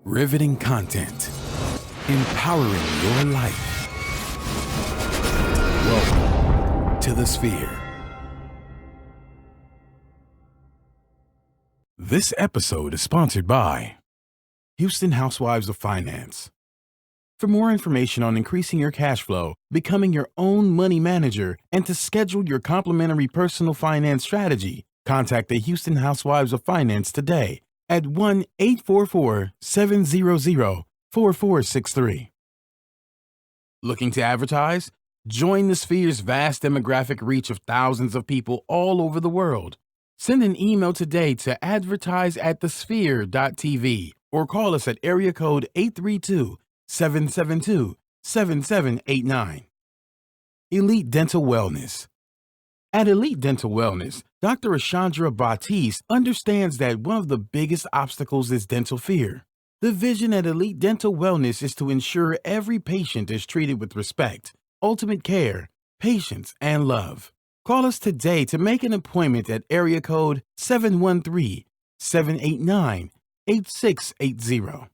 Riveting content. Empowering your life. Welcome to The Sphere. This episode is sponsored by Houston Housewives of Finance. For more information on increasing your cash flow, becoming your own money manager, and to schedule your complimentary personal finance strategy, contact the Houston Housewives of Finance today at 1-844-700-4463. Looking to advertise? Join the Sphere's vast demographic reach of thousands of people all over the world. Send an email today to advertise@thesphere.tv or call us at area code 832-772-7789. Elite Dental Wellness. At Elite Dental Wellness, Dr. Ashandra Batiste understands that one of the biggest obstacles is dental fear. The vision at Elite Dental Wellness is to ensure every patient is treated with respect, ultimate care, patience, and love. Call us today to make an appointment at area code 713-789-8680.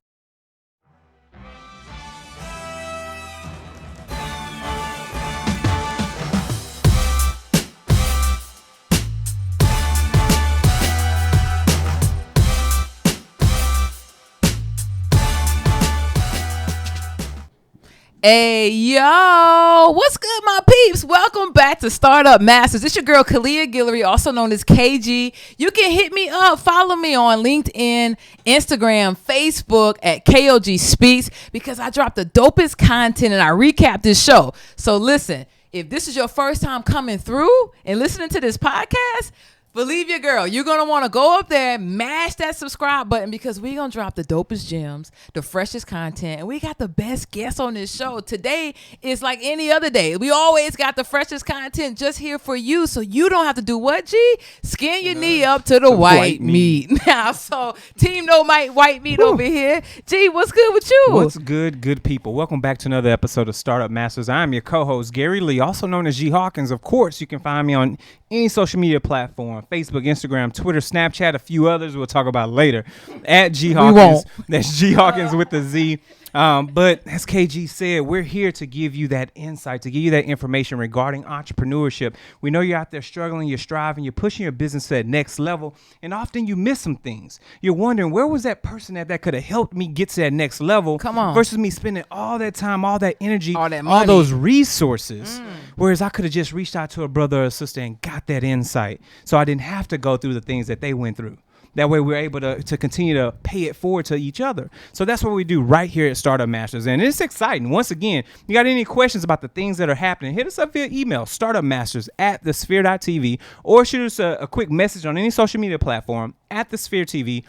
Hey, yo, what's good, my peeps? Welcome back to Startup Masters. It's your girl, Kalia Guillory, also known as KG. You can hit me up, follow me on LinkedIn, Instagram, Facebook at KOG Speaks, because I drop the dopest content and I recap this show. So listen, if this is your first time coming through and listening to this podcast, believe your girl, you're going to want to go up there, mash that subscribe button, because we're going to drop the dopest gems, the freshest content, and we got the best guests on this show. Today is like any other day. We always got the freshest content just here for you, so you don't have to do what, G? Skin your knee up to the white meat. Now, so Team No White Meat over here. G, what's good with you? What's good, good people? Welcome back to another episode of Startup Masters. I'm your co-host, Gary Lee, also known as G Hawkins. Of course, you can find me on any social media platform, Facebook, Instagram, Twitter, Snapchat, a few others we'll talk about later, at G Hawkins. That's G Hawkins with the Z. But as KG said, we're here to give you that insight, to give you that information regarding entrepreneurship. We know you're out there struggling, you're striving, you're pushing your business to that next level, and often you miss some things. You're wondering, where was that person that could have helped me get to that next level? Come on. Versus me spending all that time, all that energy, all that money, all those resources. Whereas I could have just reached out to a brother or a sister and got that insight. So I didn't have to go through the things that they went through. That way we're able to continue to pay it forward to each other. So that's what we do right here at Startup Masters. And it's exciting. Once again, you got any questions about the things that are happening, hit us up via email, startupmasters@thesphere.tv, or shoot us a quick message on any social media platform at the Sphere TV,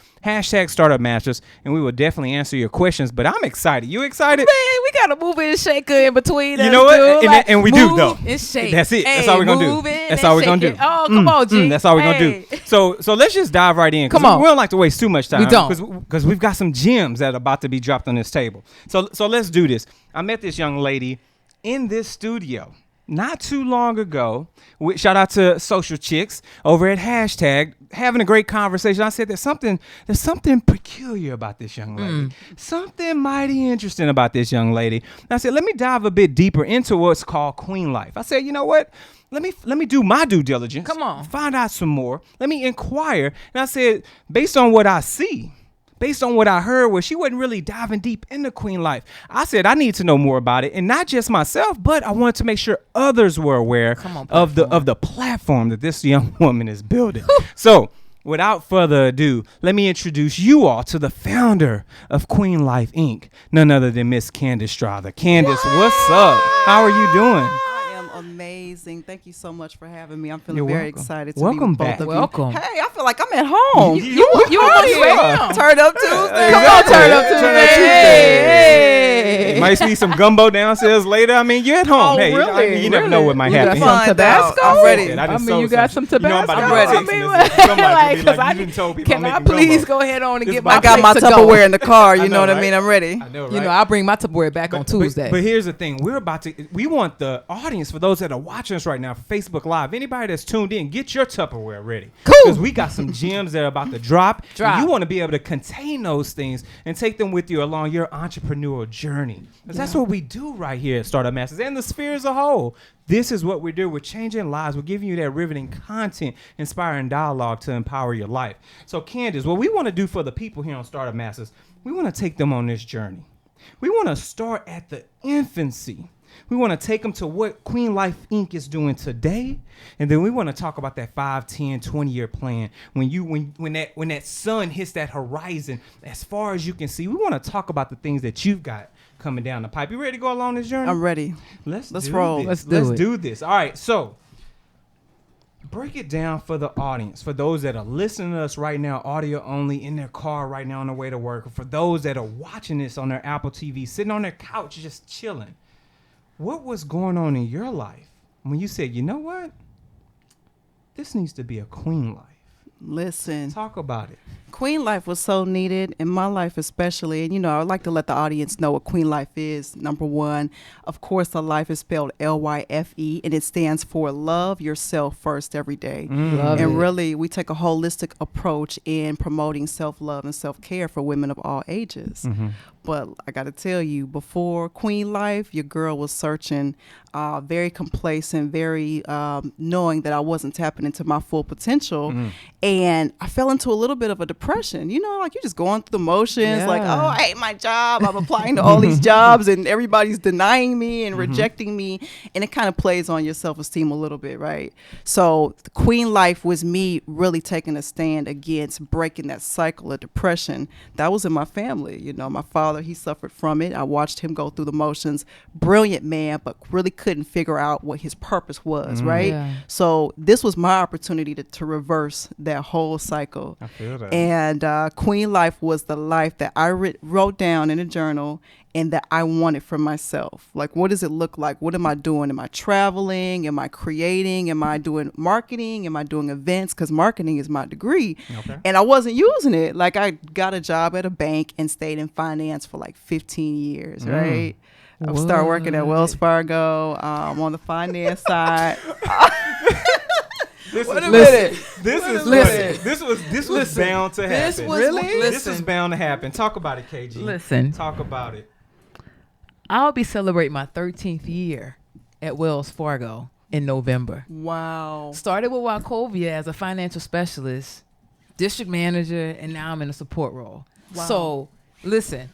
#Startup Masters, and we will definitely answer your questions. But I'm excited. You excited? Man, we got to move and shaker in between us. You know what? Dude. And we do, though. And shake. That's it. Hey, that's all we're going to do. That's all we're going to do. Oh, come on, G. That's all we're going to do. So let's just dive right in. Come on. We don't like to waste too much time. We don't. Because we've got some gems that are about to be dropped on this table. So let's do this. I met this young lady in this studio not too long ago. Shout out to Social Chicks over at #, having a great conversation. I said there's something peculiar about this young lady. Something mighty interesting about this young lady. And I said, let me dive a bit deeper into what's called Queen Life. I said, you know what? Let me do my due diligence. Come on. Find out some more. Let me inquire. And I said, based on what I see, based on what I heard, where she wasn't really diving deep into Queen Life, I said I need to know more about it, and not just myself, but I wanted to make sure others were aware of the platform that this young woman is building. So, without further ado, let me introduce you all to the founder of Queen Life Inc., none other than Miss Candace Strother. Candace, what's up? How are you doing? Amazing. Thank you so much for having me. I'm feeling very excited to welcome be with back. both of Welcome. you. Hey, I feel like I'm at home. You almost fam. Turn Up Tuesday. Come on, Turn Up Tuesday. Hey. Okay. Might see some gumbo downstairs later. I mean, you're at home. Oh, hey, I really? mean, you never know what might You got happen. some Find Tabasco? out. I'm ready. I mean, you got some Tabasco. You know, I'm about to I'm be ready. texting this. Somebody Like, could be 'cause like, I you didn't tell people Can I'm I making please gumbo. go ahead on and This get is my my- I got my plate to go? Tupperware in the car. I You know, know what I right? mean? I'm ready. I know, right? You know, I'll bring my Tupperware back on Tuesday. But here's the thing. We want the audience, for those that are watching us right now, Facebook Live, anybody that's tuned in, get your Tupperware ready. Cool. Because we got some gems that are about to drop. Drop. And you want to be able to contain those things and take them with you along your entrepreneurial journey. Because that's what we do right here at Startup Masters and the sphere as a whole. This is what we do. We're changing lives. We're giving you that riveting content, inspiring dialogue to empower your life. So, Candace, what we want to do for the people here on Startup Masters, we want to take them on this journey. We want to start at the infancy. We want to take them to what Queen Life Inc. is doing today. And then we want to talk about that 5, 10, 20-year plan. When that sun hits that horizon, as far as you can see, we want to talk about the things that you've got coming down the pipe. You ready to go along this journey? I'm ready. Let's do roll. This. Let's Let's do this. All right, so break it down for the audience, for those that are listening to us right now, audio only, in their car right now on their way to work, or for those that are watching this on their Apple TV, sitting on their couch just chilling. What was going on in your life when you said, you know what? This needs to be a queen life. Listen, Talk about it. Queen Life was so needed in my life, especially. And, you know, I'd like to let the audience know what Queen Life is. Number one, of course, the life is spelled LYFE, and it stands for love yourself first every day. Love And it. really, we take a holistic approach in promoting self-love and self-care for women of all ages. But I got to tell you, before Queen Life, your girl was searching, very complacent, very knowing that I wasn't tapping into my full potential. And I fell into a little bit of a depression. You know, like you're just going through the motions, like, Yeah. oh, I hate my job. I'm applying to all these jobs and everybody's denying me and rejecting me. And it kind of plays on your self-esteem a little bit, right? So the Queen Life was me really taking a stand against breaking that cycle of depression that was in my family. You know, my father, he suffered from it. I watched him go through the motions. Brilliant man, but really couldn't figure out what his purpose was, right? Yeah. So this was my opportunity to reverse that whole cycle. I feel that. And Queen Life was the life that I wrote down in a journal and that I wanted for myself. Like, what does it look like? What am I doing? Am I traveling? Am I creating? Am I doing marketing? Am I doing events? Because marketing is my degree. Okay. And I wasn't using it. Like, I got a job at a bank and stayed in finance for like 15 years, right? I started working at Wells Fargo on the finance side. This Wait a is minute. This is Listen. this was bound to happen. This was Really? This is Listen, bound to happen. Talk about it, KG. listen. Talk about it. I'll be celebrating my 13th year at Wells Fargo in November. Wow. Started with Wachovia as a financial specialist, district manager, and now I'm in a support role. Wow. So, listen,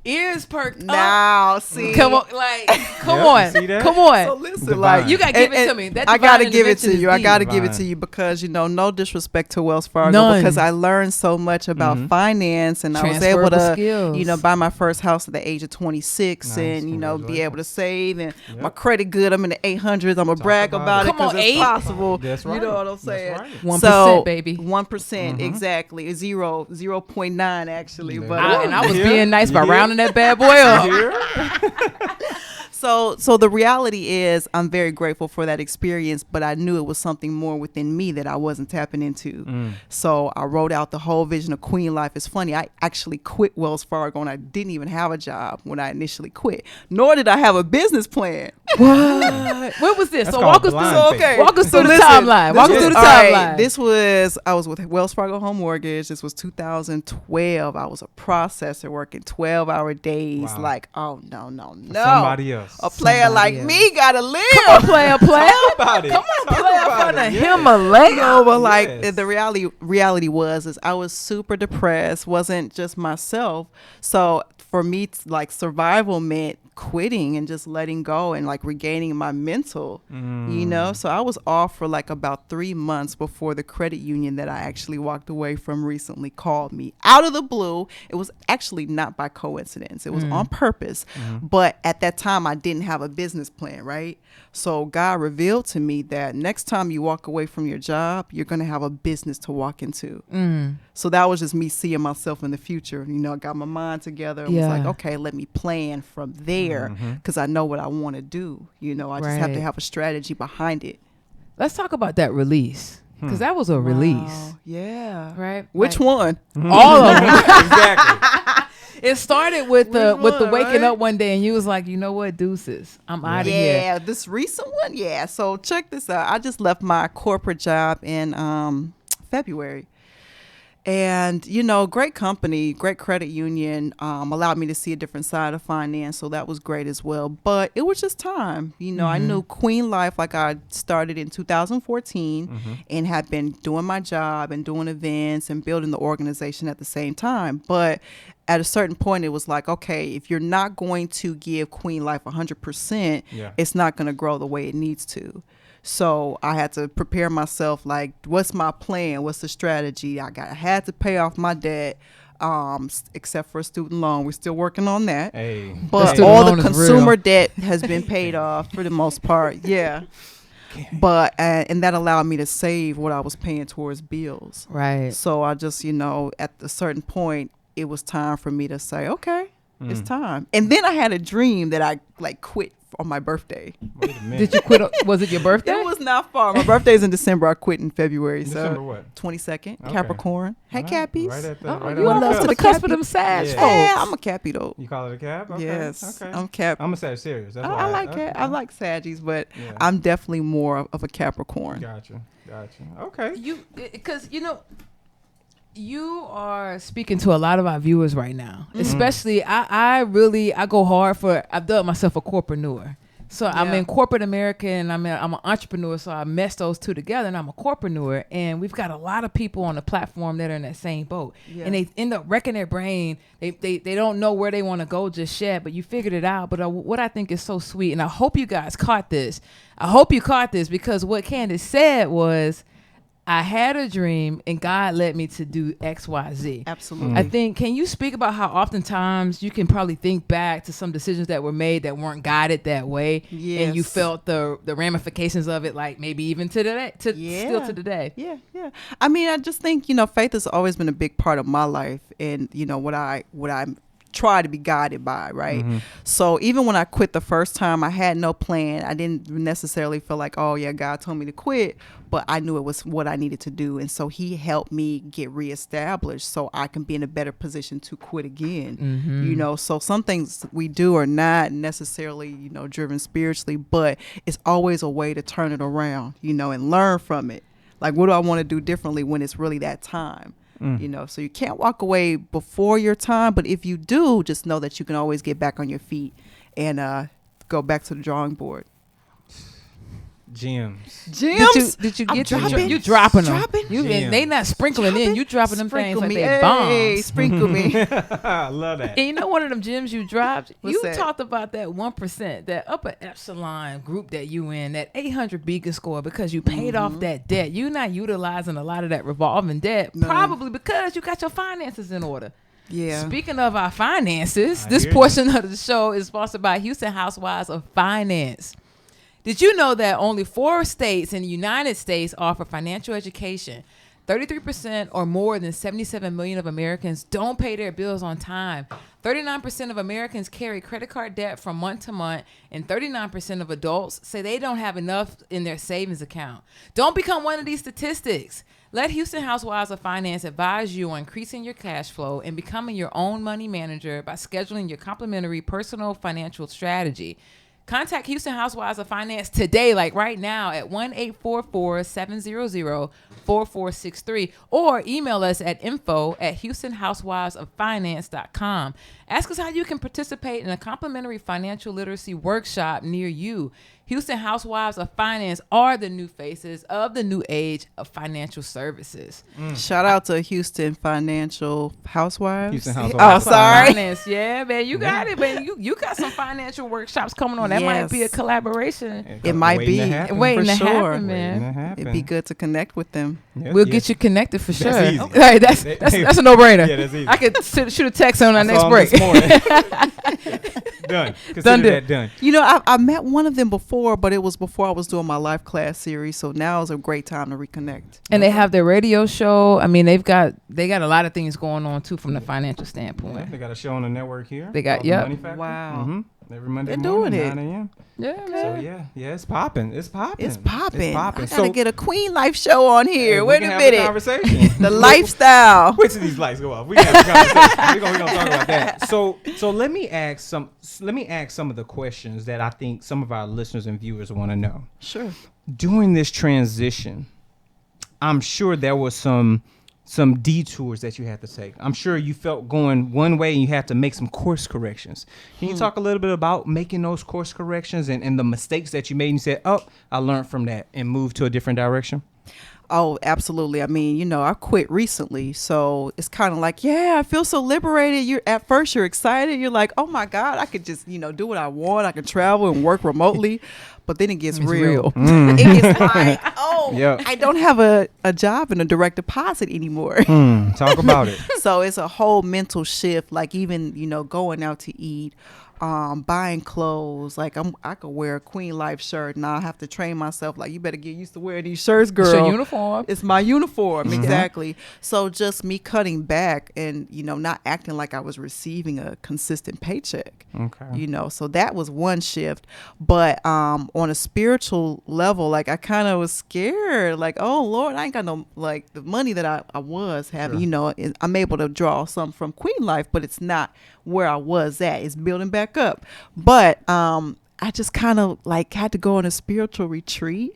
ears perked up. Now, see. Come on, like, come Yep, on, you see that? come on. So listen, Divine. like You gotta give it to me. That I gotta divine give it intervention to is you. I deep. gotta give it Divine. to you because no disrespect to Wells Fargo, None. because I learned so much about finance, and I was able Transferable to, skills. buy my first house at the age of 26, Nice. and be Congratulations. able to save, and Yep. my credit good. I'm in the 800s. I'm gonna brag about about it. it Come on, because it's 8? possible. That's right. You know what I'm That's saying? right. 1%, baby. 1%, exactly. 0.9 actually, There but you go. And I was Yeah. being nice by Yeah. rounding that bad boy up. Here? So the reality is I'm very grateful for that experience, but I knew it was something more within me that I wasn't tapping into. So I wrote out the whole vision of Queen Life. It's funny, I actually quit Wells Fargo and I didn't even have a job when I initially quit, nor did I have a business plan. What was this? That's So called walk us blind through. faith. Okay. Walk us So through the listen, timeline. Walk us this through the was- all right, timeline. I was with Wells Fargo Home Mortgage. This was 2012. I was a processor working 12-hour days. Wow. Like, oh, no. Somebody else. A player like else. me gotta live. Come on, player. Talk about it. Come on, Talk player about from the it. Yes. Himalaya. No, but like Yes. the reality was I was super depressed, wasn't just myself. So for me, like survival meant quitting and just letting go and like regaining my mental, you know. So I was off for like about 3 months before the credit union that I actually walked away from recently called me out of the blue. It was actually not by coincidence. It was on purpose. But at that time I didn't have a business plan, right? So God revealed to me that next time you walk away from your job, you're going to have a business to walk into. So that was just me seeing myself in the future. You know, I got my mind together and was like, okay, let me plan from there because I know what I want to do. You know, I just have to have a strategy behind it. Let's talk about that release, because that was a release. Wow. Yeah. Right? Which Like, one? all of them. Exactly. It started with the one, waking right? up one day and you was like, you know what, deuces, I'm out of here. Yeah, this recent one. Yeah. So check this out. I just left my corporate job in February. And, you know, great company, great credit union, allowed me to see a different side of finance. So that was great as well. But it was just time. You know, I knew Queen Life, like I started in 2014 and had been doing my job and doing events and building the organization at the same time. But at a certain point, it was like, okay, if you're not going to give Queen Life 100%, it's not going to grow the way it needs to. So I had to prepare myself, like, what's my plan? What's the strategy? I had to pay off my debt, except for a student loan. We're still working on that. Hey. But student all loan the is consumer real. debt has been paid off for the most part. Yeah. But, and that allowed me to save what I was paying towards bills. Right. So I just, you know, at a certain point, it was time for me to say, okay, it's time. And then I had a dream that I like quit on my birthday. Wait a minute. Did you quit? Was it your birthday? It was not far. My birthday's in December. I quit in February. December So what? 22nd, Okay. Capricorn. Hey, All right. Cappies. Right at the, Oh, right you on on the the cusp. cusp of them Sag Yeah. folks. Yeah, I'm a Cappy though. You call it a cap? Okay. Yes, Okay. I'm Cap. I'm a Sagittarius. That's why I like okay. it. I like Saggies, but Yeah. I'm definitely more of a Capricorn. Gotcha. Okay. Because you know, you are speaking to a lot of our viewers right now. Especially, I go hard for. I've dubbed myself a corpreneur. So I'm Yeah. in corporate America and I'm an entrepreneur. So I mess those two together and I'm a corpreneur. And we've got a lot of people on the platform that are in that same boat. Yeah. And they end up wrecking their brain. They don't know where they want to go just yet, but you figured it out. But what I think is so sweet, and I hope you guys caught this. I hope you caught this, because what Candace said was, I had a dream and God led me to do X, Y, Z. Absolutely. I think, can you speak about how oftentimes you can probably think back to some decisions that were made that weren't guided that way, and you Yes. felt the ramifications of it, like maybe even to today, still to today. Yeah. I mean, I just think, you know, faith has always been a big part of my life, and you know what I try to be guided by, right? So even when I quit the first time, I had no plan. I didn't necessarily feel like, oh yeah, God told me to quit, but I knew it was what I needed to do, and so He helped me get reestablished so I can be in a better position to quit again. You know, so some things we do are not necessarily, you know, driven spiritually, but it's always a way to turn it around, you know, and learn from it. Like, what do I want to do differently when it's really that time? You know, so you can't walk away before your time, but if you do, just know that you can always get back on your feet and go back to the drawing board. Gems. Gems. Did you I'm get dropping. you dropping them? Dropping. You Gems. they not sprinkling in. You dropping them Sprinkle things like me. they Hey, bombs. sprinkle me. I love that. And you know, one of them gems you dropped, What's you that? talked about that 1%, that upper epsilon group that you in, that 800 Beacon score, because you paid off that debt. You not utilizing a lot of that revolving debt, No. probably because you got your finances in order. Yeah. Speaking of our finances, I this hear you. portion of the show is sponsored by Houston Housewives of Finance. Did you know that only 4 states in the United States offer financial education? 33% or more than 77 million of Americans don't pay their bills on time. 39% of Americans carry credit card debt from month to month, and 39% of adults say they don't have enough in their savings account. Don't become one of these statistics. Let Houston Housewives of Finance advise you on increasing your cash flow and becoming your own money manager by scheduling your complimentary personal financial strategy. Contact Houston Housewives of Finance today, like right now, at 1-844-700-4463, or email us at info@houstonhousewivesoffinance.com. Ask us how you can participate in a complimentary financial literacy workshop near you. Houston Housewives of Finance are the new faces of the new age of financial services. Shout out to Houston Financial Housewives. Houston Oh, Housewives. sorry. Finance, yeah, man, you got it, man. You got some financial workshops coming on. That might be a Yes. collaboration. It might Waiting to be. happen. Waiting For to sure. happen, man. Waiting to happen. It'd be good to connect with them. Yeah, We'll yeah. get you connected for sure. That's easy. Right, that's a no brainer. Yeah, that's easy. I could shoot a text on our I next saw 'em break. this morning. Done. Consider deal. that done. You know, I met one of them before, but it was before I was doing my life class series. So now is a great time to reconnect. And they have their radio show. I mean, they got a lot of things going on too from the financial Yeah, standpoint. they got a show on the network here. They got- called The yep. Money Factor. Wow. Mhm. Every Monday They're morning, doing it. 9 a.m. Yeah, So man. yeah, it's popping. It's popping. It's popping. I gotta So get a Queen Life show on here. hey, we Wait can a have minute. conversation. The lifestyle. Wait till these lights go off. We can have a conversation. We're gonna talk about that. So let me ask some of the questions that I think some of our listeners and viewers want to know. Sure. During this transition, I'm sure there was some detours that you had to take. I'm sure you felt going one way and you had to make some course corrections. Can you talk a little bit about making those course corrections and the mistakes that you made and you said, oh, I learned from that and moved to a different direction? Oh, absolutely. I mean, you know, I quit recently, so it's kind of like, yeah, I feel so liberated. You're at first you're excited. You're like, oh my God, I could just, do what I want. I can travel and work remotely. But then it gets real. It gets like, Yeah. I don't have a job in a direct deposit anymore. Talk about it. So it's a whole mental shift. Like even, going out to eat, buying clothes. Like I could wear a Queen Life shirt and I have to train myself. Like, you better get used to wearing these shirts, girl. It's your uniform. It's my uniform. Exactly. So just me cutting back and, not acting like I was receiving a consistent paycheck. Okay. So that was one shift. But on a spiritual level, like I kind of was scared. Like, oh Lord, I ain't got no, like the money that I was having, I'm able to draw some from Queen Life, but it's not where I was at. It's building back up. But I just kind of like had to go on a spiritual retreat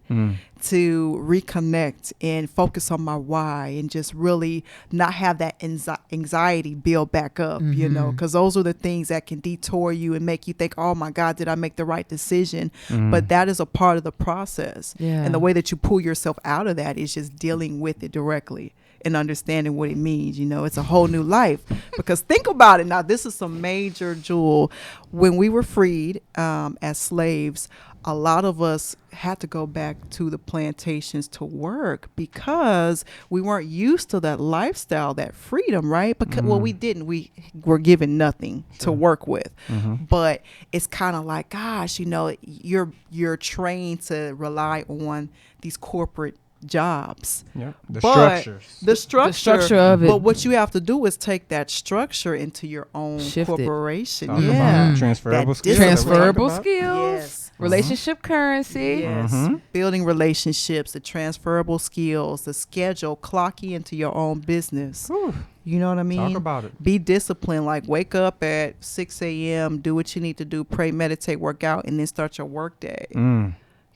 to reconnect and focus on my why and just really not have that anxiety build back up, because those are the things that can detour you and make you think, oh my God, did I make the right decision? But that is a part of the process. Yeah. And the way that you pull yourself out of that is just dealing with it directly and understanding what it means. It's a whole new life. Because think about it now, this is some major jewel. When we were freed as slaves, a lot of us had to go back to the plantations to work because we weren't used to that lifestyle, that freedom, right? Because well, we didn't. We were given nothing to work with. But it's kind of like, gosh, you're trained to rely on these corporate jobs. Yep. The But structures. The structure of it. But what you have to do is take that structure into your own Shift it. corporation. Talk Yeah. about transferable That skills. Transferable Talk about- skills, Yes. relationship currency. Yes. Building relationships, the transferable skills, the schedule, clocking into your own business. Whew. You know what I mean? Talk about it. Be disciplined. Like wake up at 6 a.m., do what you need to do, pray, meditate, work out, and then start your work day.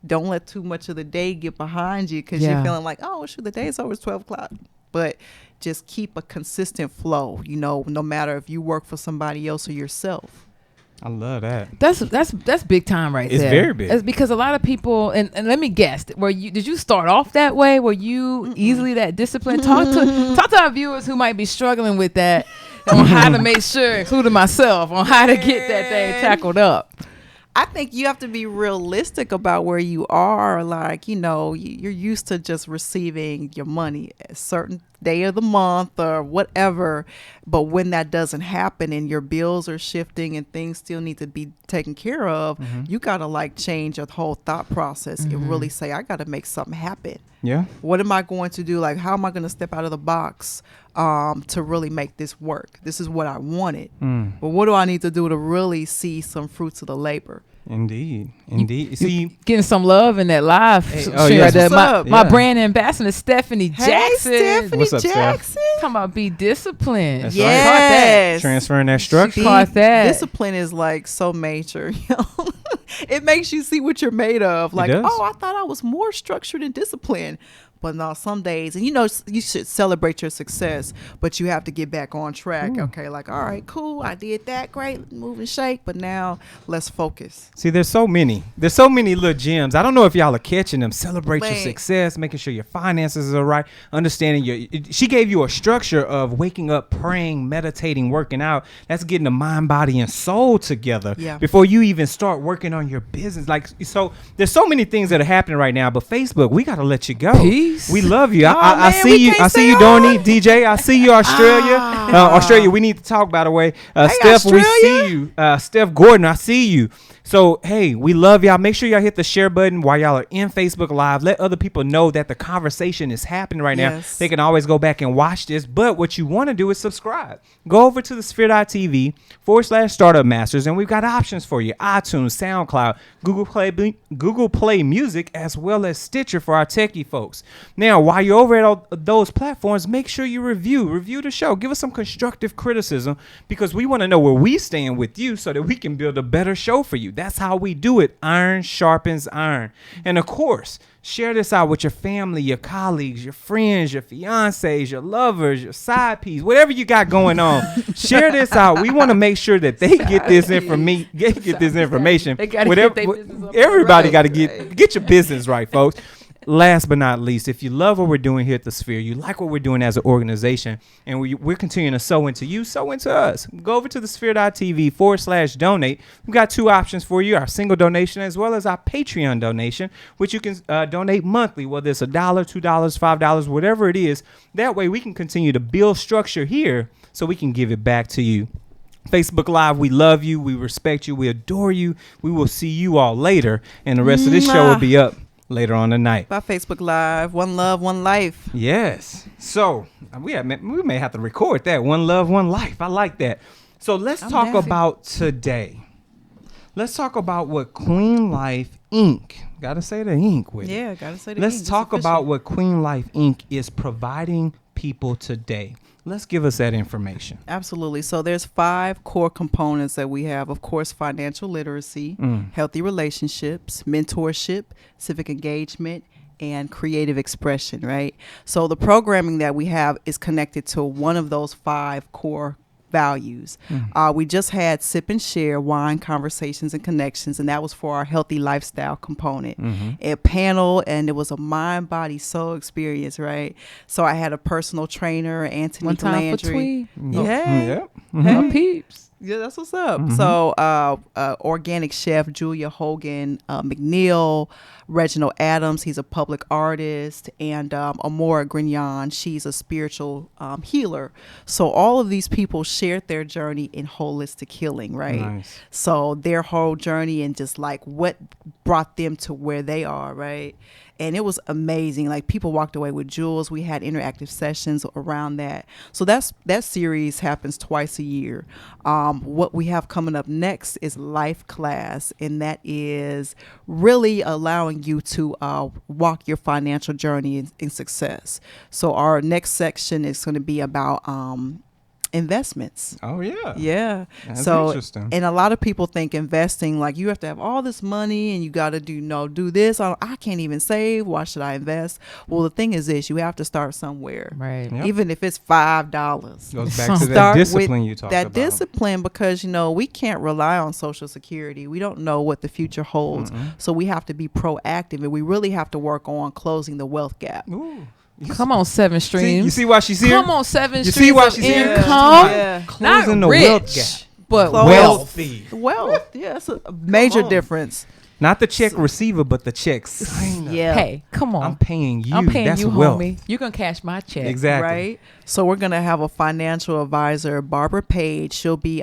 Don't let too much of the day get behind you because Yeah. you're feeling like, oh, shoot, the day's over, it's 12 o'clock. But just keep a consistent flow, no matter if you work for somebody else or yourself. I love that. That's big time right It's there. very big. It's because a lot of people and let me guess, did you start off that way? Were you easily that disciplined? Talk to our viewers who might be struggling with that on how to make sure, including myself, on how to get that thing tackled up. I think you have to be realistic about where you are. Like, you're used to just receiving your money a certain day of the month or whatever. But when that doesn't happen and your bills are shifting and things still need to be taken care of, you got to like change your whole thought process and really say, I got to make something happen. Yeah. What am I going to do? Like, how am I going to step out of the box to really make this work? This is what I wanted. But what do I need to do to really see some fruits of the labor? Indeed. See, Getting some love in that live. Hey, shit oh, right yes. there. What's My, up? my Yeah. brand ambassador, Stephanie Jackson. Hey, Stephanie What's up, Steph? Jackson. Talking about be disciplined. That's Yes. transferring that structure. Caught that. Discipline is like so major. It makes you see what you're made of. Like, does. oh, I thought I was more structured and disciplined. But now some days, and you should celebrate your success, but you have to get back on track. Okay, like, all right, cool, I did that, great, move and shake, but now let's focus. See, there's so many little gems. I don't know if y'all are catching them. Celebrate your Man. success, making sure your finances are right, understanding she gave you a structure of waking up, praying, meditating, working out. That's getting the mind, body, and soul together Yeah. before you even start working on your business. Like, so there's so many things that are happening right now, but Facebook, we got to let you go. Peace. We love you. Oh, I man, see we you. can't I see stay you, on. Donnie, DJ. I see you, Australia. Australia, we need to talk, by the way. Steph, we see you. Steph Gordon, I see you. So, hey, we love y'all. Make sure y'all hit the share button while y'all are in Facebook Live. Let other people know that the conversation is happening right now. Yes. They can always go back and watch this. But what you want to do is subscribe. Go over to the sphere.tv/Startup Masters, and we've got options for you. iTunes, SoundCloud, Google Play Music, as well as Stitcher for our techie folks. Now, while you're over at all those platforms, make sure you review the show. Give us some constructive criticism, because we want to know where we stand with you so that we can build a better show for you. That's how we do it. Iron sharpens iron. And of course, share this out with your family, your colleagues, your friends, your fiancés, your lovers, your side piece, whatever you got going on. Share this out. We want to make sure that they get this information. They gotta Whatever, get their business up everybody right. got to get your business right, folks. Last but not least, if you love what we're doing here at the Sphere, you like what we're doing as an organization, and we're continuing to sow into you, sow into us. Go over to the sphere.tv/donate. We've got two options for you: our single donation as well as our Patreon donation, which you can donate monthly, whether it's $1, $2, $5, whatever it is. That way we can continue to build structure here so we can give it back to you. Facebook Live, we love you, we respect you, we adore you. We will see you all later, and the rest of this show will be up later on tonight. By Facebook Live, one love, one life. Yes. So we may have to record that. One love, one life. I like that. So let's talk down. about today. Let's talk about what Queen Life Inc. Gotta say the Inc. with it. Yeah, gotta say the Let's Inc. talk It's about official. what Queen Life Inc. is providing people today. Let's give us that information. Absolutely. So there's 5 core components that we have. Of course, financial literacy, healthy relationships, mentorship, civic engagement, and creative expression, right? So the programming that we have is connected to one of those 5 core values. We just had Sip and Share Wine Conversations and Connections, and that was for our healthy lifestyle component. A panel, and it was a mind, body, soul experience, right? So I had a personal trainer, Anthony One time for Landry. Tweed. Yeah. My peeps. Yeah, that's what's up. So, organic chef Julia Hogan McNeil, Reginald Adams, he's a public artist, and Amora Grignon, she's a spiritual healer. So all of these people shared their journey in holistic healing, right? Nice. So their whole journey and just like what brought them to where they are, right? And it was amazing. Like, people walked away with jewels. We had interactive sessions around that. So that series happens twice a year. What we have coming up next is Life Class, and that is really allowing you to walk your financial journey in success. So our next section is going to be about investments. Oh, yeah. Yeah. That's so, interesting. and a lot of people think investing, like, you have to have all this money and you got to do this. I can't even save. Why should I invest? Well, the thing is this, you have to start somewhere. Right. Yep. Even if it's $5. Goes back to that Start discipline with you talked that about. discipline, because we can't rely on Social Security. We don't know what the future holds. So we have to be proactive, and we really have to work on closing the wealth gap. Ooh. Come on, 7 streams. You see why she's here? Come on, 7 You see streams why of she's here? income. Yeah. Closing Not the rich, wealth gap. but Close. wealthy. Wealth. Yeah, it's a major on. difference. Not the check receiver, but the check signer. Yeah. Hey, come on. I'm paying you. I'm paying That's you, wealth. homie. You're going to cash my check. Exactly. Right. So we're going to have a financial advisor, Barbara Page. She'll be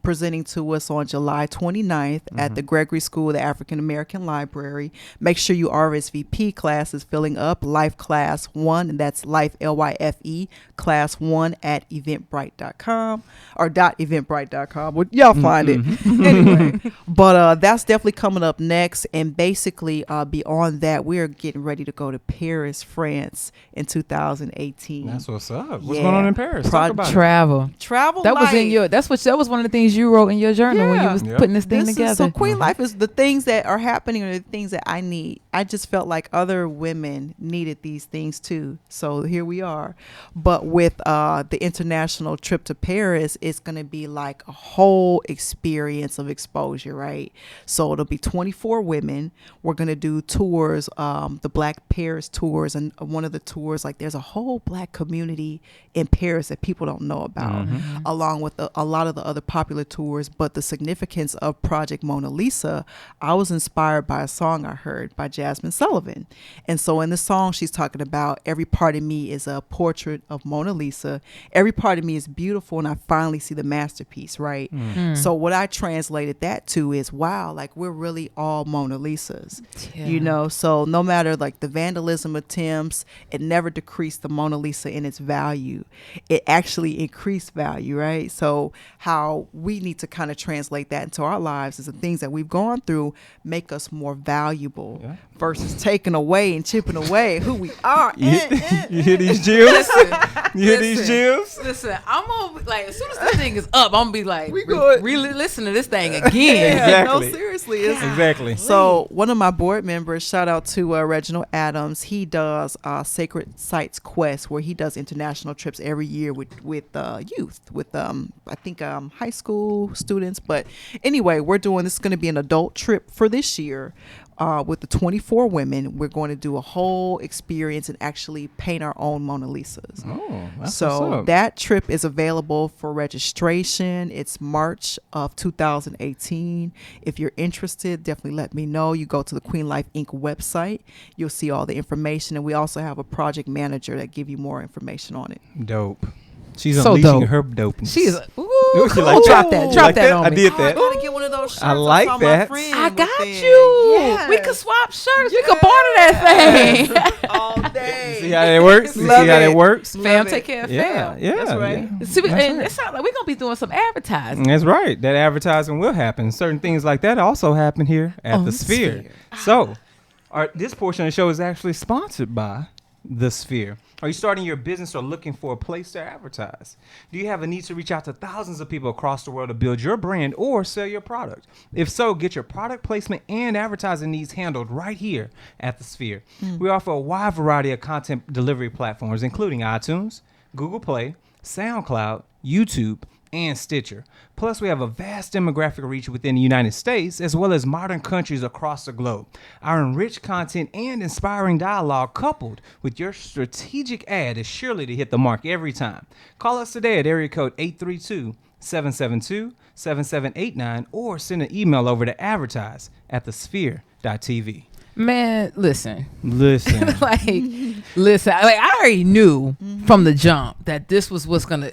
presenting to us on July 29th at the Gregory School of the African American Library. Make sure you RSVP. Class is filling up. Life Class 1, and that's Life, L-Y-F-E, Class 1 at eventbrite.com or .eventbrite.com. Well, y'all find it. Anyway, but that's definitely coming up next. next, and basically beyond that, we are getting ready to go to Paris, France in 2018. That's what's up. What's Yeah. going on in Paris? Talk about it. Travel. Travel That was life. in your. That was one of the things you wrote in your journal when you Yeah. was Yep. putting this thing This together. is, so Queen Life is the things that are happening are the things that I need. I just felt like other women needed these things too. So here we are. But with the international trip to Paris, it's going to be like a whole experience of exposure, right? So it'll be 24 women. We're going to do tours, the Black Paris tours. And one of the tours, like there's a whole Black community in Paris that people don't know about, along with a lot of the other popular tours. But the significance of Project Mona Lisa, I was inspired by a song I heard by Jasmine Sullivan. And so in the song, she's talking about every part of me is a portrait of Mona Lisa. Every part of me is beautiful, and I finally see the masterpiece, right? So what I translated that to is, wow, like we're really all Mona Lisas, you know? So no matter like the vandalism attempts, it never decreased the Mona Lisa in its value. It actually increased value, right? So how we need to kind of translate that into our lives is the things that we've gone through make us more valuable versus taking away and chipping away who we are. You hear these jills? You hear these Listen. jills? Listen, I'm gonna like as soon as this thing is up, I'm gonna be like, We good. really listen to this thing again. Yeah, no, Exactly. seriously. It's, Exactly. So one of my board members, shout out to Reginald Adams, he does Sacred Sites Quest, where he does international trips every year with youth, with I think high school students. But anyway, we're doing this is going to be an adult trip for this year. With the 24 women, we're going to do a whole experience and actually paint our own Mona Lisas. Oh, that's what's So up. that trip is available for registration. It's March of 2018. If you're interested, definitely let me know. You go to the Queen Life Inc. website. You'll see all the information. And we also have a project manager that give you more information on it. Dope. She's So unleashing dope. her dopeness. She's You ooh, like drop that? that, You drop like that that? on I me. did that. I gotta get one of those shirts. I like saw that. My friend I with got it. you. Yes. We could swap shirts. We could barter that thing. all day. See how that works? You see Love how that it. works? Fam, it. take care of Yeah, fam. yeah. That's right. yeah. See, That's and right. it sounds like we're gonna be doing some advertising. That's right. That advertising will happen. Certain things like that also happen here at Oh, the the Sphere. Sphere. So, this portion of the show is actually sponsored by the Sphere. Are you starting your business or looking for a place to advertise? Do you have a need to reach out to thousands of people across the world to build your brand or sell your product? If so, get your product placement and advertising needs handled right here at the Sphere. We offer a wide variety of content delivery platforms, including iTunes, Google Play, SoundCloud, YouTube, and Stitcher. Plus, we have a vast demographic reach within the United States, as well as modern countries across the globe. Our enriched content and inspiring dialogue, coupled with your strategic ad, is surely to hit the mark every time. Call us today at area code 832-772-7789 or send an email over to advertise@thesphere.tv. Man, listen. Listen. listen. Like I already knew from the jump that this was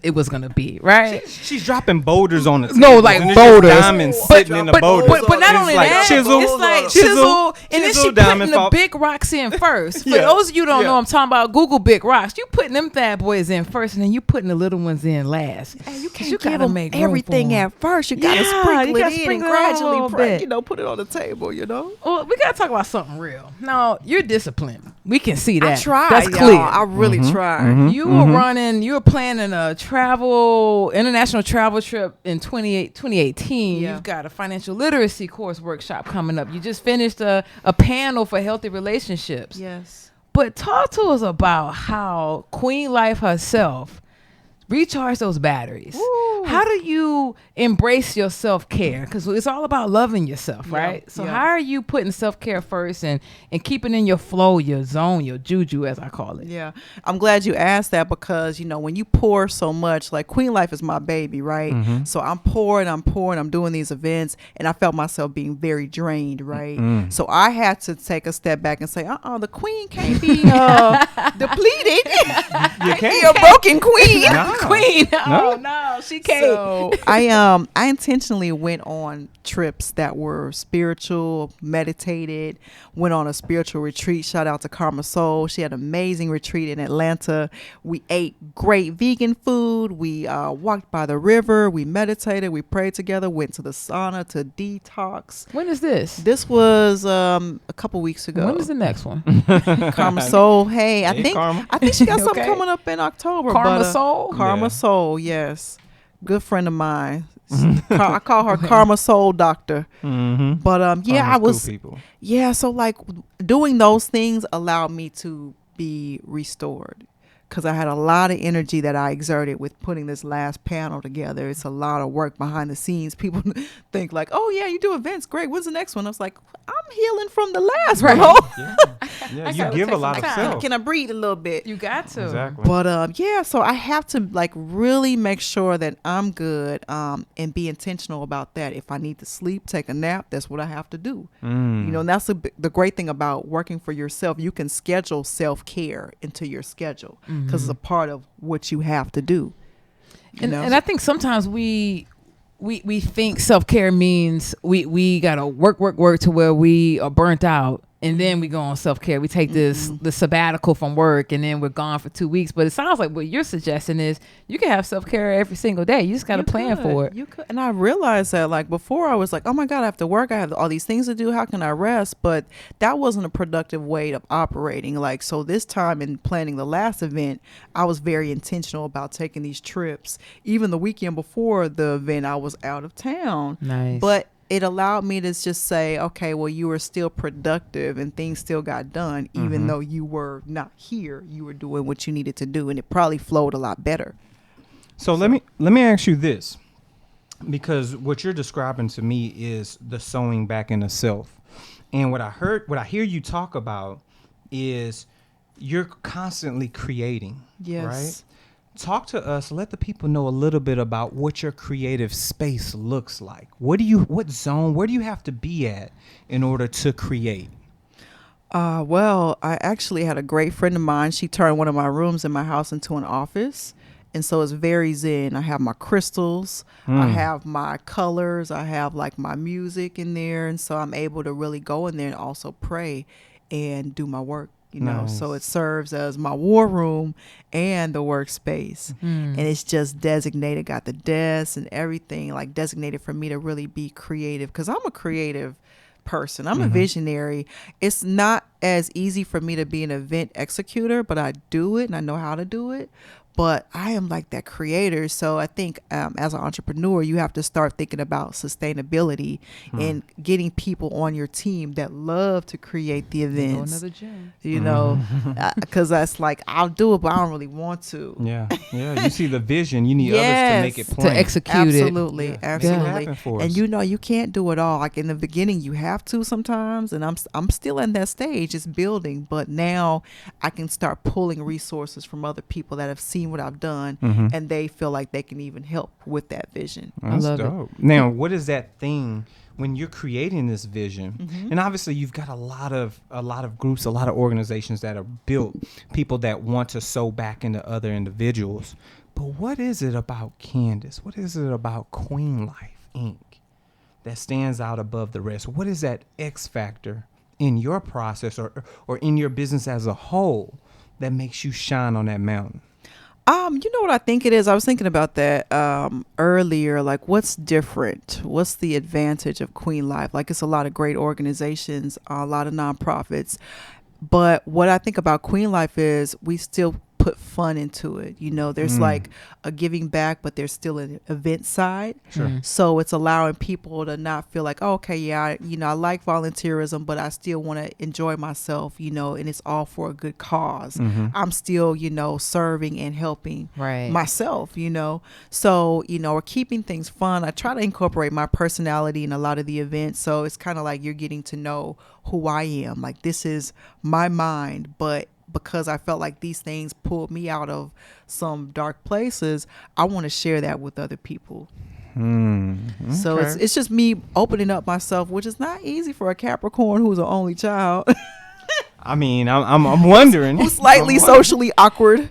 it was gonna be, right? She's dropping boulders on the table. No, like and it's just boulders. diamonds sitting in the boulders. But not It's only like that, chisel, it's like chisel, chisel, and then chisel, she diamond putting the fall. big rocks in first. For Yeah, those of you who don't yeah. know, I'm talking about Google big rocks. You putting them bad boys in first, and then you putting the little ones in last. And you 'Cause can't you give gotta them make room everything for 'em. at first. You gotta Yeah, sprinkle you gotta it in sprinkle and it out a little gradually, bit. put it on the table. Well, we gotta talk about something real. Now, you're disciplined. We can see that. I tried. That's y'all. clear. I really tried. You were planning a international travel trip in 2018. Yeah. You've got a financial literacy course workshop coming up. You just finished a panel for healthy relationships. Yes. But talk to us about how Queen Life herself recharge those batteries. Ooh. How do you embrace your self-care? Because it's all about loving yourself, Yeah, right? So yeah. how are you putting self-care first and keeping in your flow, your zone, your juju, as I call it? Yeah, I'm glad you asked that because, when you pour so much, like Queen Life is my baby, right? So I'm pouring, I'm doing these events, and I felt myself being very drained, right? So I had to take a step back and say, the queen can't be depleted. You Be can't. a broken queen. No. Queen. No. Oh no, she can't. So I intentionally went on trips that were spiritual, meditated, went on a spiritual retreat. Shout out to Karma Soul. She had an amazing retreat in Atlanta. We ate great vegan food. We walked by the river. We meditated. We prayed together, went to the sauna to detox. When is this? This was a couple weeks ago. When is the next one? Karma Soul. Hey, I think she got something Okay. coming up in October. Karma but, Soul? Karma Yeah. Soul, yes. Good friend of mine. I call her Karma Soul Doctor. Mm-hmm. But I was people. so like doing those things allowed me to be restored. Because I had a lot of energy that I exerted with putting this last panel together. It's a lot of work behind the scenes. People think like, oh, yeah, you do events. Great. When's the next one? I was like, I'm healing from the last Right. one. Yeah, gotta you give take a lot some of time. self. Can I breathe a little bit? You got to. Exactly. But so I have to like really make sure that I'm good and be intentional about that. If I need to sleep, take a nap, that's what I have to do. Mm. You know, and that's the great thing about working for yourself. You can schedule self-care into your schedule because it's a part of what you have to do. You know? And I think sometimes we think self-care means we gotta work to where we are burnt out, and then we go on self-care. We take the sabbatical from work, and then we're gone for 2 weeks. But it sounds like what you're suggesting is you can have self-care every single day. You just got to plan for it. You could. And I realized that like before I was like, oh my God, I have to work. I have all these things to do. How can I rest? But that wasn't a productive way of operating. Like, so this time in planning the last event, I was very intentional about taking these trips. Even the weekend before the event, I was out of town. Nice. But it allowed me to just say, okay, well, you were still productive and things still got done, even though you were not here. You were doing what you needed to do, and it probably flowed a lot better. So let me ask you this, because what you're describing to me is the sewing back into self, and what I hear you talk about is you're constantly creating. Yes. Right. Talk to us. Let the people know a little bit about what your creative space looks like. What zone? Where do you have to be at in order to create? Well, I actually had a great friend of mine. She turned one of my rooms in my house into an office. And so it's very zen. I have my crystals. I have my colors. I have like my music in there. And so I'm able to really go in there and also pray and do my work. You know, so it serves as my war room and the workspace. And it's just designated, got the desk and everything like designated for me to really be creative, because I'm a creative person. I'm a visionary. It's not as easy for me to be an event executor, but I do it and I know how to do it. But I am like that creator. So I think as an entrepreneur, you have to start thinking about sustainability and getting people on your team that love to create the Go events. another gym. You know, because that's like, I'll do it, but I don't really want to. Yeah. You see the vision. You need others to make it Yes. plain. To execute Absolutely, Yeah. Make it absolutely. happen for And us. you know, you can't do it all. Like in the beginning, you have to sometimes, and I'm still in that stage, it's building. But now I can start pulling resources from other people that have seen what I've done, and they feel like they can even help with that vision. That's love it. dope. Now, what is that thing when you're creating this vision? And obviously, you've got a lot of groups, a lot of organizations that are built, people that want to sow back into other individuals. But what is it about Candace? What is it about Queen Life Inc. that stands out above the rest? What is that X factor in your process or in your business as a whole that makes you shine on that mountain? You know what I think it is? I was thinking about that earlier. Like, what's different? What's the advantage of Queen Life? Like, it's a lot of great organizations, a lot of nonprofits. But what I think about Queen Life is we still put fun into it. You know, there's like a giving back, but there's still an event side. Sure. So it's allowing people to not feel like, oh, okay, yeah, I like volunteerism, but I still want to enjoy myself, you know, and it's all for a good cause. I'm still, you know, serving and helping Right. myself, you know. So, you know, we're keeping things fun. I try to incorporate my personality in a lot of the events. So it's kind of like you're getting to know who I am. Like, this is my mind, but because I felt like these things pulled me out of some dark places, I want to share that with other people. So it's just me opening up myself, which is not easy for a Capricorn who's an only child. I mean, I'm wondering. Who's slightly socially awkward.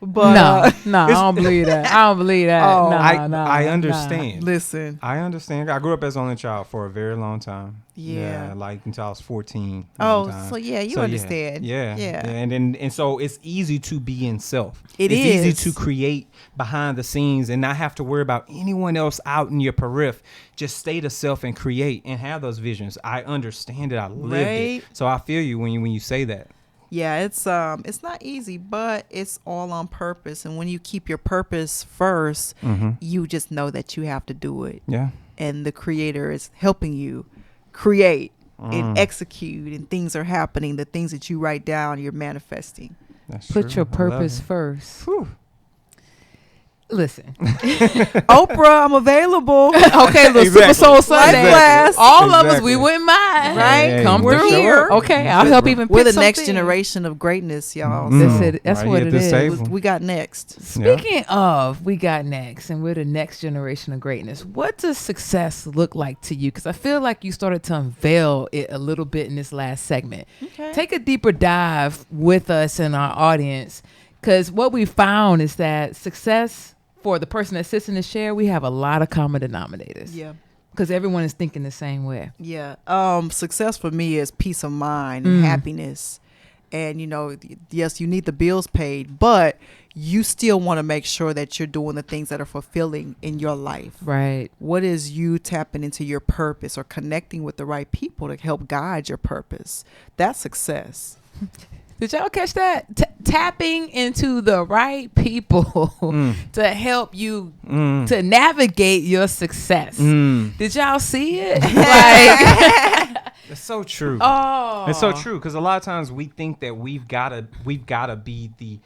But no, I don't believe that. I don't believe that. Oh. I understand. listen, I understand. I grew up as only child for a very long time. Yeah. like until I was 14. Oh, one time. so yeah, you So, understand. Yeah. Yeah. And so it's easy to be in self. It it's easy is. to create behind the scenes and not have to worry about anyone else out in your periphery. Just stay to self and create and have those visions. I understand it. I lived Right. it. So I feel you when you say that. Yeah, it's not easy, but it's all on purpose. And when you keep your purpose first, you just know that you have to do it. Yeah. And the creator is helping you create and execute, and things are happening. The things that you write down, you're manifesting. That's Put true. your I love purpose it. first. Whew. Listen. Oprah, I'm available. Okay, the Super Exactly. Soul Sunday. Life class. All of us, Exactly. we wouldn't mind. Right? Hey, Come we're through. here. Okay, I'll help even We're pick the next something. generation of greatness, y'all. Mm. That's it. That's Right what here it at this is. table. We got next. Speaking of, we got next, and we're the next generation of greatness. What does success look like to you? Because I feel like you started to unveil it a little bit in this last segment. Okay. Take a deeper dive with us and our audience, because what we found is that success for the person that sits in the chair, we have a lot of common denominators. Yeah. Because everyone is thinking the same way. Yeah. Success for me is peace of mind and happiness. And, yes, you need the bills paid, but you still want to make sure that you're doing the things that are fulfilling in your life. Right. What is you tapping into your purpose or connecting with the right people to help guide your purpose? That's success. Did y'all catch that? Tapping into the right people to help you to navigate your success. Did y'all see it? Like, It's so true. oh, It's so true because a lot of times we think that we've gotta be the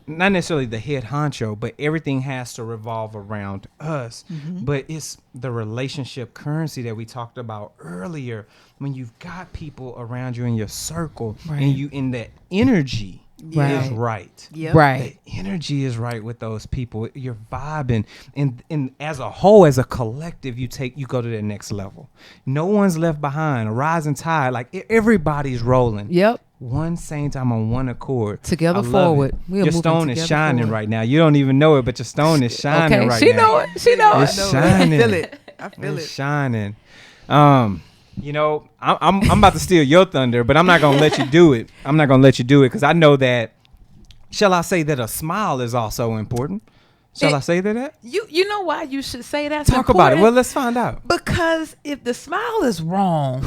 not necessarily the head honcho, but everything has to revolve around us. But it's the relationship currency that we talked about earlier. When you've got people around you in your circle Right. and you in that energy is Right. right. Yep. Right. The energy is right with those people. You're vibing, and as a whole, as a collective, you go to the next level. No one's left behind. A rising tide, like everybody's rolling. Yep. One same time on one accord. Together I love forward. it. We are Your moving stone is together shining forward. right now. You don't even know it, but your stone is shining Okay, right she now. know it. She know It's it. shining. I feel it. I feel It's it. shining. I'm about to steal your thunder, but I'm not gonna let you do it. I'm not gonna let you do it because I know that. Shall I say that a smile is also important? Shall I say that? You know why you should say that? Talk about it. Well, let's find out. because if the smile is wrong,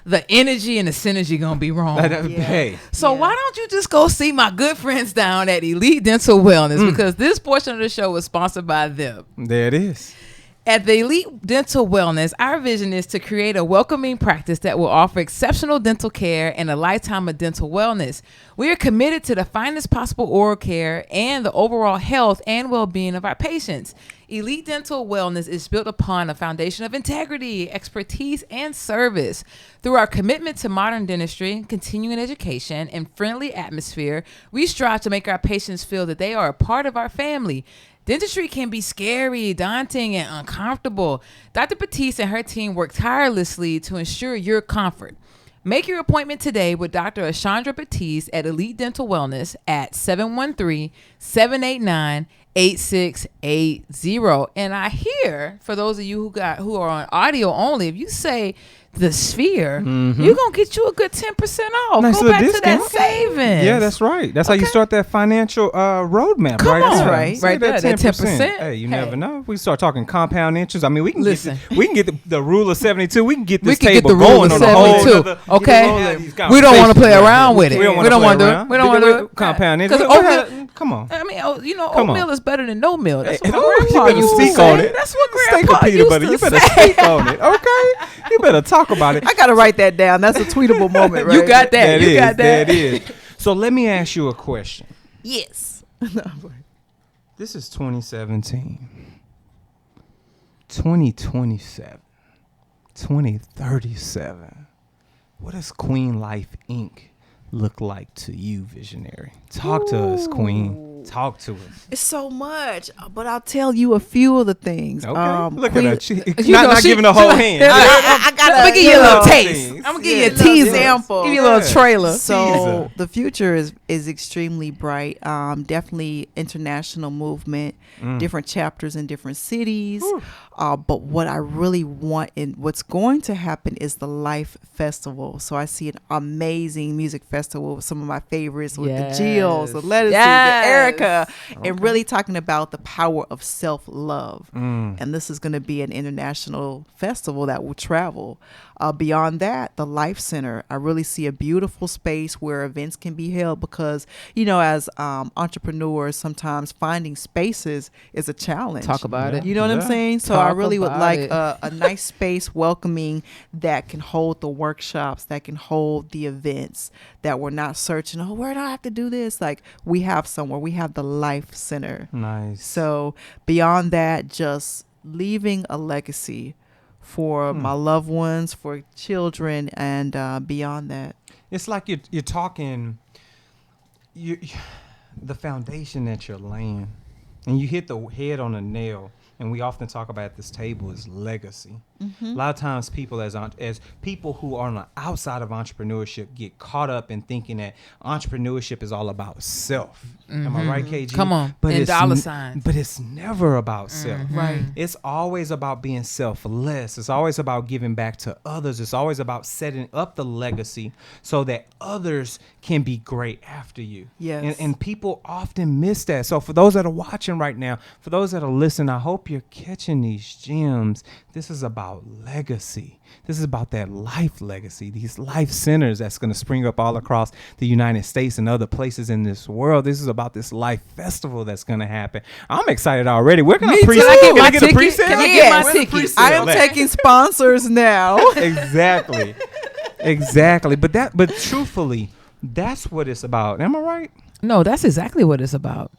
the energy and the synergy gonna be wrong. Hey, So Yeah. why don't you just go see my good friends down at Elite Dental Wellness? Because this portion of the show is sponsored by them. there it is. At the Elite Dental Wellness, our vision is to create a welcoming practice that will offer exceptional dental care and a lifetime of dental wellness. We are committed to the finest possible oral care and the overall health and well-being of our patients. Elite Dental Wellness is built upon a foundation of integrity, expertise, and service. Through our commitment to modern dentistry, continuing education, and friendly atmosphere, we strive to make our patients feel that they are a part of our family. Dentistry can be scary, daunting, and uncomfortable. Dr. Batiste and her team work tirelessly to ensure your comfort. Make your appointment today with Dr. Ashandra Batiste at Elite Dental Wellness at 713-789-8680. And I hear, for those of you who are on audio only, if you say the Sphere, you're going to get you a good 10% off. Nice Go little back to that discount. savings. Yeah, that's right. That's how you Okay. start that financial roadmap. Come right on. there. Right. Say Right there, that 10%. Hey, you Hey. never know. If we start talking compound interest. I mean, we can Listen. get the rule of 72. We can get We this can get table the rule going of on a whole 72. nother- Okay. have these We don't want to play conversations around right with there. it. We don't wanna want to do it. We don't want to do it. Compound interest. Because oatmeal, Come on. I mean, Come on. oatmeal is better than no meal. That's Hey, what you Grandpa better used to speak say. on it. That's what Steak Grandpa or peanut used butter. to You better say. speak on it, okay? You better talk about it. I gotta write that down. That's a tweetable moment, right? You got that. You got that. That is. So let me ask you a question. Yes. This is 2017. 2027. 2037. What does Queen Life Inc. look like to you, visionary? Talk to us, Queen. Talk to us. It's so much, but I'll tell you a few of the things. Okay. Look Queen- at her. You know, Not she- giving a whole hand. I gotta I'm gonna give you a little taste. things. I'm gonna give you a Yeah, teaser. example. Give you a little Yeah. trailer. So Teaser. the future is extremely bright. Definitely international movement, different chapters in different cities. But what I really want and what's going to happen is the Life Festival. So I see an amazing music festival with some of my favorites with the Jills, the Lettuces, Yes. the Erica, and really talking about the power of self-love. And this is going to be an international festival that will travel. Beyond that, the Life Center, I really see a beautiful space where events can be held because, you know, as entrepreneurs, sometimes finding spaces is a challenge. Talk about it. You know what I'm Yeah. saying? So I Talk really would about like it. a nice space welcoming that can hold the workshops, that can hold the events, that we're not searching, oh, where do I have to do this? Like we have somewhere. We have the Life Center. Nice. So beyond that, just leaving a legacy for my loved ones, for children, and beyond that. It's like you're talking the foundation that you're laying, and you hit the head on a nail. And we often talk about at this table is legacy. A lot of times people as people who are on the outside of entrepreneurship get caught up in thinking that entrepreneurship is all about self. Am I right, KG? Come on. And it's dollar signs. But it's never about self. Right. It's always about being selfless. It's always about giving back to others. It's always about setting up the legacy so that others can be great after you. Yes. And people often miss that. So for those that are watching right now, for those that are listening, I hope you're catching these gems. This is about legacy. This is about that life legacy, these life centers that's going to spring up all across the United States and other places in this world. This is about this life festival that's going to happen. I'm excited already. We're going to Can I get my ticket? pre-sale? Can I Yes. get my Where's the ticket? pre-sale I am at? taking sponsors now. Exactly. But truthfully, that's what it's about. Am I right? No, that's exactly what it's about.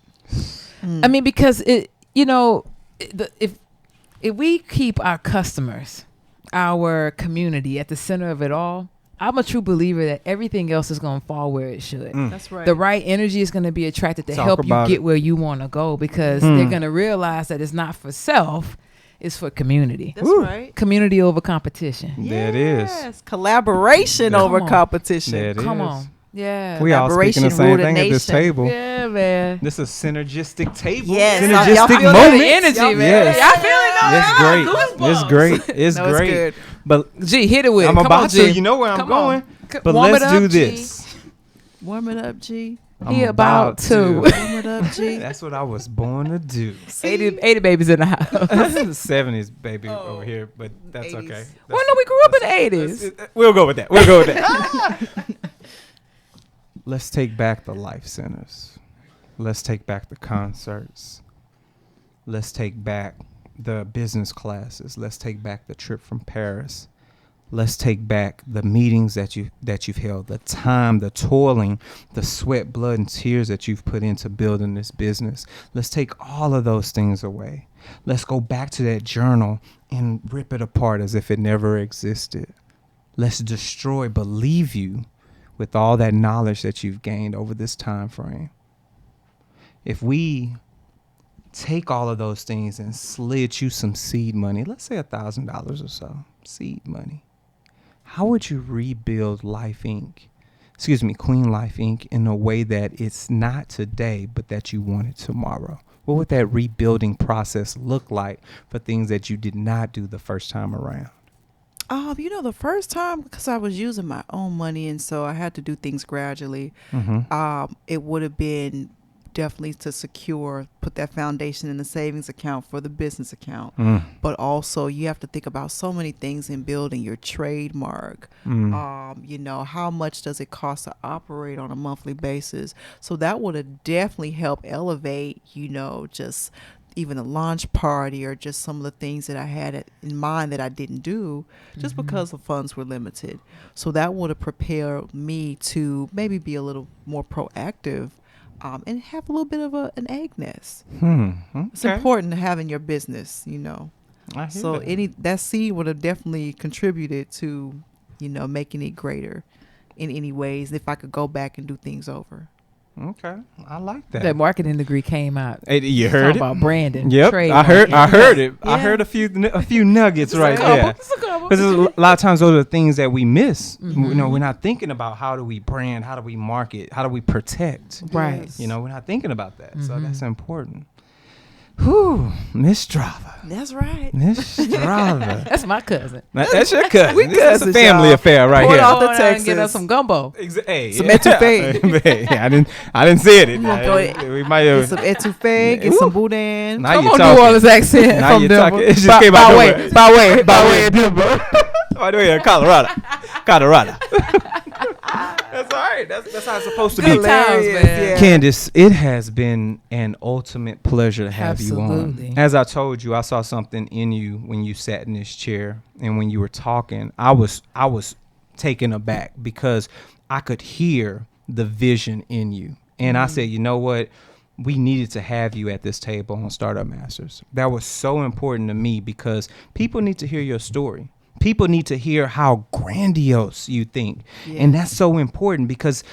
I mean, because if we keep our customers, our community at the center of it all, I'm a true believer that everything else is going to fall where it should. That's right. The right energy is going to be attracted to Talk help you about get it. where you want to go because they're going to realize that it's not for self, it's for community. That's right. Community over competition. There it is. Yes. Collaboration Come over on. competition. There it Come is. on. Yeah. We all speaking the same Collaboration, thing at this rooted table. Yeah, man. This is a synergistic table. Yes. Y'all Synergistic feel moment. the energy, Y'all man. Yes. Y'all feel it? It's great. It's No, it's great. good. But G, hit it with I'm it. Come about on, to. G. You know where I'm Come going. on. But Warm let's it up, do G. this. Warm it up, G. He about to. Warm it up, G. That's what I was born to do. 80 babies in the house. 70s baby over here, but that's 80s. okay. Well, no, we grew up in the 80s. We'll go with that. We'll go with that. Let's take back the life centers. Let's take back the concerts. Let's take back the business classes. Let's take back the trip from Paris. Let's take back the meetings that you've held, the time, the toiling, the sweat, blood, and tears that you've put into building this business. Let's take all of those things away. Let's go back to that journal and rip it apart as if it never existed. Let's destroy, believe you, with all that knowledge that you've gained over this time frame. If we take all of those things and slid you some seed money, let's say $1,000 or so, seed money, how would you rebuild Life Inc., Queen Life Inc., in a way that it's not today, but that you want it tomorrow? What would that rebuilding process look like for things that you did not do the first time around? The first time, because I was using my own money, and so I had to do things gradually. It would have been definitely to put that foundation in the savings account for the business account. But also you have to think about so many things in building your trademark. How much does it cost to operate on a monthly basis? So that would have definitely helped elevate, just even a launch party or just some of the things that I had in mind that I didn't do just because the funds were limited. So that would have prepared me to maybe be a little more proactive and have a little bit of an egg nest. It's important to have in your business, I hear So that. that seed would have definitely contributed to, making it greater in any ways if I could go back and do things over. Okay, I like that. That marketing degree came out. Hey, you Talking heard it? about branding. Yep, trademark. I heard it. I Yeah. heard a few nuggets right there. It's a couple. Because a lot of times those are the things that we miss. Mm-hmm. You know, we're not thinking about how do we brand, how do we market, how do we protect. Right. You know, we're not thinking about that. So Mm-hmm. that's important. Whew, Miss Strava. That's right. Miss Strava. That's my cousin. That's your cousin. We This is a cousins, family y'all. affair right Pulled here. off the Going out and get Texas. us some gumbo. Hey, Some etouffee. Hey, I didn't say it. Go ahead. We might Get have. some etouffee, get some boudin. Now Come you're on, talking. New Orleans accent Now from you're Denver. talking. It just came out nowhere. By way of Denver. By the way, Colorado. That's all right. That's how it's supposed to be. Good times, Hilarious, man. yeah. Candace, it has been an ultimate pleasure to have Absolutely. you on. As I told you, I saw something in you when you sat in this chair and when you were talking. I was taken aback because I could hear the vision in you. And I said, you know what? We needed to have you at this table on Startup Masters. That was so important to me because people need to hear your story. People need to hear how grandiose you think. And that's so important because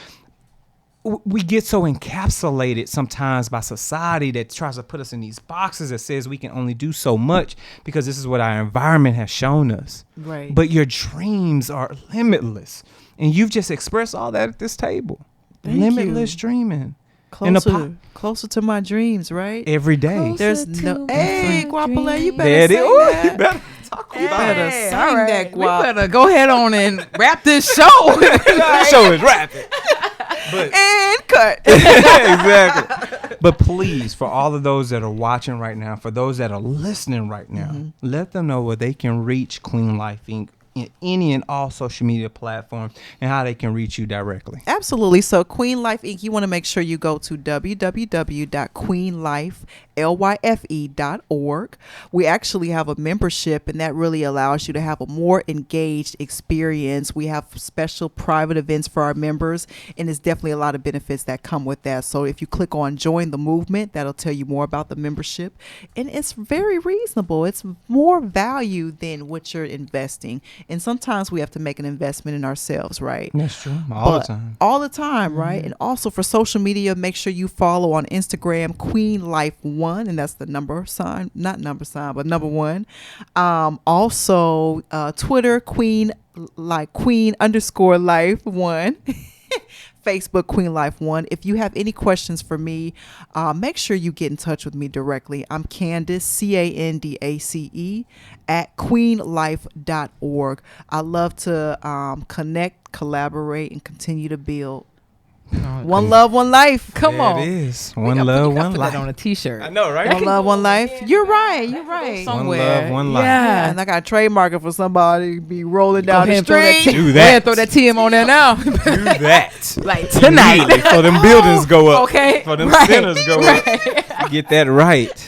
we get so encapsulated sometimes by society that tries to put us in these boxes that says we can only do so much because this is what our environment has shown us. Right. But your dreams are limitless. And you've just expressed all that at this table. Thank Limitless you. dreaming. In the Closer to my dreams, right? every day. There's Closer no. to Hey, my Guapole, you dreams. better There it is. sing Ooh, that. you better talk You about better it. sing all right. that, We Guap. better go ahead on and wrap this show. The show is rapid. But And cut. exactly. But please, for all of those that are watching right now, for those that are listening right now, let them know where they can reach Queen Life Inc. in any and all social media platforms and how they can reach you directly. Absolutely. So Queen Life Inc., you want to make sure you go to www.queenlife.org. We actually have a membership, and that really allows you to have a more engaged experience. We have special private events for our members, and there's definitely a lot of benefits that come with that. So if you click on Join the Movement, that'll tell you more about the membership. And it's very reasonable. It's more value than what you're investing. And sometimes we have to make an investment in ourselves, right? That's true. All the But time. all the time, right? And also for social media, make sure you follow on Instagram Queen Life 1, and that's the number sign, not number sign, but number 1. Also Twitter Queen _ Life 1. Facebook Queen Life 1. If you have any questions for me, make sure you get in touch with me directly. I'm Candace, CANDACE, at queenlife.org. I love to connect, collaborate, and continue to build. One love, one life. Come There on. it is. We One got- love, you gotta one put life. that on a t-shirt. I know, right? One love, one life. You're right. You're right. Some- One somewhere. love, one life. Yeah. And I got a trademark it for somebody to be rolling Go down ahead the and throw that street. T- Do go that. ahead and throw that TM on there now. Do that. Like tonight. Immediately, for them buildings go up. Okay. For them Right. centers go up. Get that right.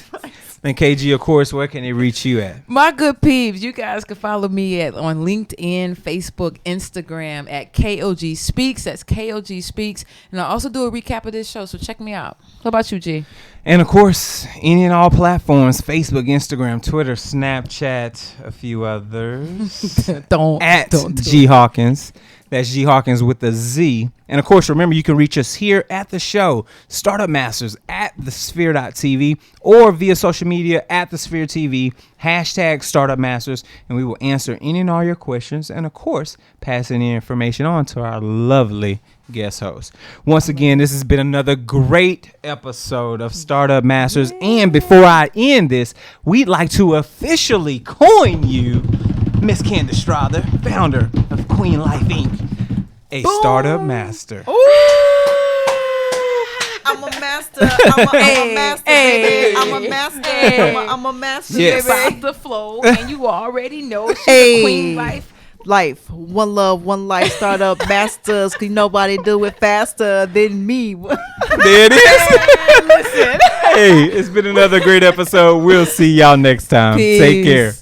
And KG, of course, where can they reach you at? My good peeps, you guys can follow me on LinkedIn, Facebook, Instagram at KOG Speaks. That's KOG Speaks. And I also do a recap of this show, so check me out. What about you, G? And of course, any and all platforms, Facebook, Instagram, Twitter, Snapchat, a few others. Don't At do G Hawkins. That's G Hawkins with a Z. And of course, remember, you can reach us here at the show, Startup Masters at thesphere.tv, or via social media at the Sphere TV, hashtag Startup Masters, and we will answer any and all your questions, and of course, pass any information on to our lovely guest host. Once again, this has been another great episode of Startup Masters. And before I end this, we'd like to officially coin you Miss Candace Strother, founder of Queen Life Inc., a startup master. I'm a master. I'm a master, baby. I'm a master. I'm a master, Yes. baby. Off the flow, and you already know she's Hey. a Queen Life. Life, one love, one life, startup masters. Cause nobody do it faster than me. There it is. Hey, it's been another great episode. We'll see y'all next time. Take care. Peace.